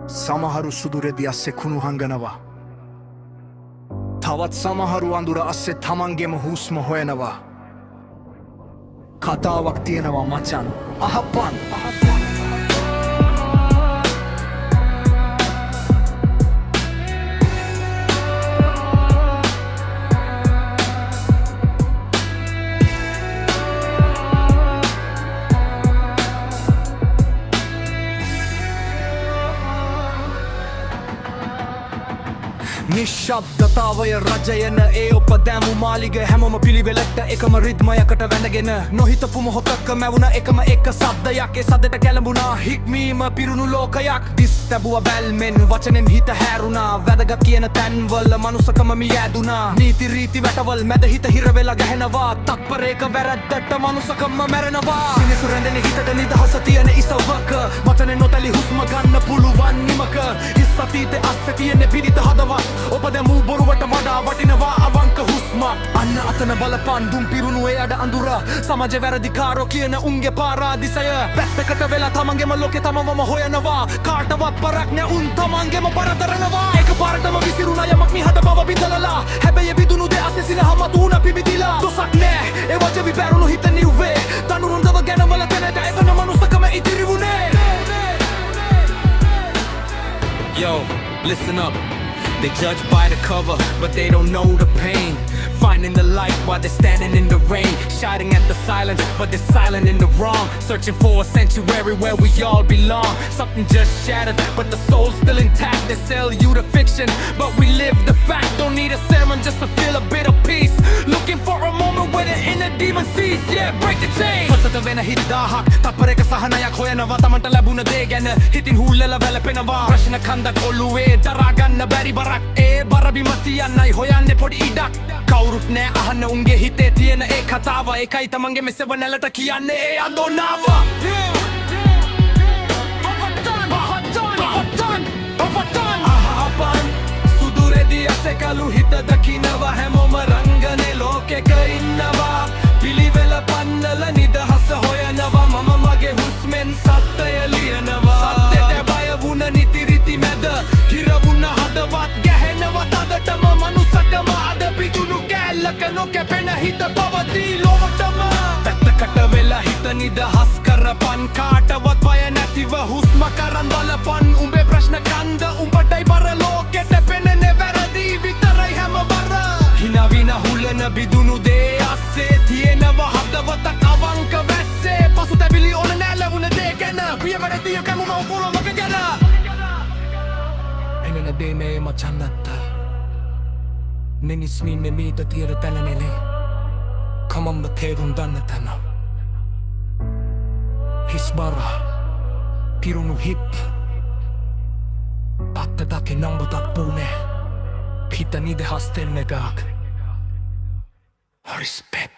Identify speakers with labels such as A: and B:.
A: සමහරු සුදුරෙදි අස්සේ කුණු හංගනවා. තවත් සමහරු අඳුර අස්සේ තමන්ගේම හුස්ම හොයනවා. කතාවක් තියෙනවා මචන් අහපන්. නිශ්ශබ්දතාවය රජයන ඒ ඔප දැමු මාලිග හැමම පිළිවෙලට එකම රිද්මයකට වැඳගෙන නොහිතපු මොහොතක මැවුණ එකම එක සද්දයක් ඒ සදට කැළඹුණා හික්මීම පිරුණු ලෝකයක් දිස් තැබුව බැල්මෙන් වචනෙන් හිත හැරුණා වැදගත් කියන තැන්වල මනුස්සකම මියැදුනා නීති රීති වැටවල් මැද හිත හිර වෙලා ගැහෙනවා තත්පරයක වැරද්දට මනුස්සකම මැරෙනවා සිනිසු රැඳෙන හිතට නිදහස තියෙන ඉසවක වචනේ නොතැලි හුස්ම ගන්න පුළුවන් නිමක ඉස් සතීතේ අස්සේ තියෙන පිරිත හදවත් ඔබ දැමූ බොරුවට වඩා වටිනවා අවංක හුස්මක් අන්න අතන බලපන් දුම් පිරුණු ඒ අඩ අඳුර සමාජ වැරදිකාරෝ කියන උන්ගේ පාරාදිසය පැත්තකට වෙලා තමන්ගේම ලෝකේ තමවම හොයනවා කාටවත් පරක් නෑ උන් තමන්ගේම පරතරනවා එක පාරටම විසිරුණ යමක් මිහට බව බිඳලලා හැබැයි බිඳුණු දේ අස්සේ සිනහම තුන පිබිදිලා දොසක් නෑ ඒ වච විපැරුණු හිත නිව්වේ තනුරුන්දව ගැනවල තැනට එකන මනුස්සකම ඉතිරි වුණේ Yo, listen up. They judge by the cover, but they don't know the pain. Finding the light while they're standing in the rain. Shouting at the silence, but they're silent in the wrong. Searching for a sanctuary where we all belong. Something just shattered, but the soul's still intact. They sell you the fiction, but we live the fact. Don't need a sermon just to feel a bit of peace. Looking for a moment where the inner demon sees. Yeah, break the chain. Pasata vena hit dahak, tappareka sahanayak hoyanawa. Tamanta labuna de ගැන හිතින් හුල්ලලා වැළපෙනවා. ප්‍රශ්න කන්දක් ඔළුවේ දරා ගන්න බැරි බරක්. ඒ බර බිම තියන්නයි හොයන්නේ පොඩි ඉඩක්. කවුරුත් නෑ අහන්න උන්ගේ හිතේ තියෙන ඒ කතාව ඒකයි තමන්ගේ මෙසව නැලට කියන්නේ ඒ අඳෝනාව අහපන් සුදුරෙදි අසකලු හිත දකිනවා හැමෝම රංගනේ ලෝකෙක ඉන්නවා පිළිවෙල පන්නල නිදහස හොයනවා මම මගේ හුස්මෙන් සත්‍යය ලියනවා සත්‍යට බය වුණ නිතිරිති මැද හිර වුණ හදවත් ගැහෙනවා තදටම මනුස්සකම අද පිටුණු කැල්ලක නොකැපෙන හිත පවතී ලොවටම පැත්තකට වෙලා හිත නිදහස් කරපන් කාටවත් බය නැතිව හුස්ම කරන් බලපන් උඹේ ප්‍රශ්න කන්ද උඹටයි බර ලෝකෙට පෙනෙන්නේ වැරදි විතරයි හැම බර හිනා විනා හුලන බිදුණු දේ අස්සේ තියෙනවා හදවතක් අවංක වැස්සේ පසුතැවිලි ඕන නෑ ලැබුණ දේ ගැන පියවරදී කැමුම උපුලමක ගැන එනන දේ මේ මචන් නැත්තා මිනිස්මින් මෙමීට තියර තැනනෙලේ කමම්බ තේරුම් දන්න තැන හිස් බර පිරුණු හිත් අත්ත දකි නම්බතක් පූනේ පිත නිදහස් දෙන්න එකක් Respect